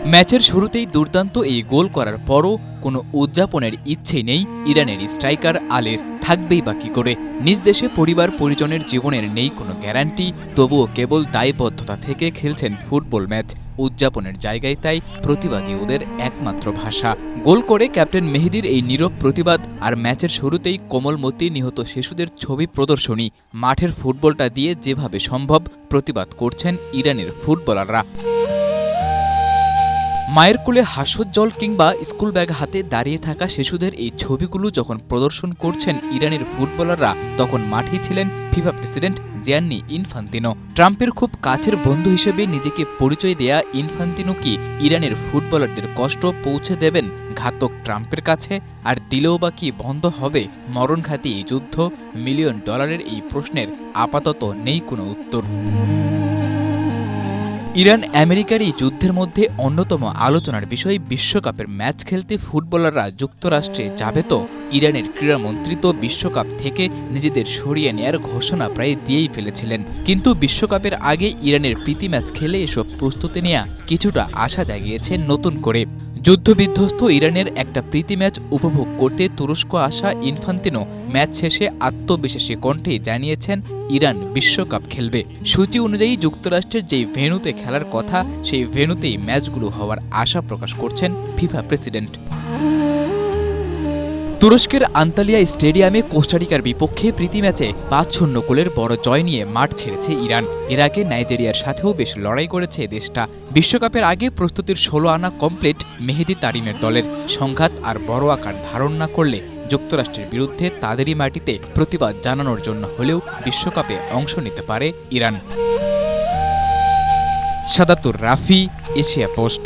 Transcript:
ম্যাচের শুরুতেই দুর্দান্ত এই গোল করার পরও কোনো উদযাপনের ইচ্ছেই নেই ইরানের স্ট্রাইকার আলীর। থাকবেই বা কী করে? নিজ দেশে পরিবার পরিজনের জীবনের নেই কোনো গ্যারান্টি, তবুও কেবল দায়বদ্ধতা থেকে খেলছেন ফুটবল ম্যাচ। উদযাপনের জায়গায় তাই প্রতিবাদী ওদের একমাত্র ভাষা। গোল করে ক্যাপ্টেন মেহেদীর এই নীরব প্রতিবাদ, আর ম্যাচের শুরুতেই কোমলমতি নিহত শিশুদের ছবি প্রদর্শনী। মাঠের ফুটবলটা দিয়ে যেভাবে সম্ভব প্রতিবাদ করছেন ইরানের ফুটবলাররা। মায়ের কোলে হাস্যোজ্জ্বল কিংবা স্কুল ব্যাগ হাতে দাঁড়িয়ে থাকা শিশুদের এই ছবিগুলো যখন প্রদর্শন করছেন ইরানের ফুটবলাররা, তখন মাঠেই ছিলেন ফিফা প্রেসিডেন্ট জিয়ান্নি ইনফান্তিনো। ট্রাম্পের খুব কাছের বন্ধু হিসেবে নিজেকে পরিচয় দেয়া ইনফান্তিনো কি ইরানের ফুটবলারদের কষ্ট পৌঁছে দেবেন ঘাতক ট্রাম্পের কাছে? আর দিলেও বা কি বন্ধ হবে মরণঘাতী এই যুদ্ধ? মিলিয়ন ডলারের এই প্রশ্নের আপাতত নেই কোনো উত্তর। ইরান আমেরিকার এই যুদ্ধের মধ্যে অন্যতম আলোচনার বিষয়, বিশ্বকাপের ম্যাচ খেলতে ফুটবলাররা যুক্তরাষ্ট্রে যাবে তো? ইরানের ক্রীড়ামন্ত্রী তো বিশ্বকাপ থেকে নিজেদের সরিয়ে নেয়ার ঘোষণা প্রায় দিয়েই ফেলেছিলেন। কিন্তু বিশ্বকাপের আগে ইরানের প্রীতি ম্যাচ খেলে এসব প্রস্তুতি নেয়া কিছুটা আশা জাগিয়েছে নতুন করে। যুদ্ধবিধ্বস্ত ইরানের একটা প্রীতি ম্যাচ উপভোগ করতে তুরস্ক আসা ইনফান্তিনো ম্যাচ শেষে আত্মবিশ্বাসী কণ্ঠে জানিয়েছেন ইরান বিশ্বকাপ খেলবে। সূচি অনুযায়ী যুক্তরাষ্ট্রের যেই ভেন্যুতে খেলার কথা, সেই ভেন্যুতেই ম্যাচগুলো হওয়ার আশা প্রকাশ করছেন ফিফা প্রেসিডেন্ট। তুরস্কের আন্তালিয়া স্টেডিয়ামে কোস্টারিকার বিপক্ষে প্রীতি ম্যাচে ৫-০ গোলের বড় জয় নিয়ে মাঠ ছেড়েছে ইরান। এর আগে নাইজেরিয়ার সাথেও বেশ লড়াই করেছে দেশটা। বিশ্বকাপের আগে প্রস্তুতির ১৬ আনা কমপ্লিট মেহেদী তারিমের দলের। সংঘাত আর বড় আকার ধারণ না করলে যুক্তরাষ্ট্রের বিরুদ্ধে তাদেরই মাটিতে প্রতিবাদ জানানোর জন্য হলেও বিশ্বকাপে অংশ নিতে পারে Iran. Sadatur Rafi, Asia post.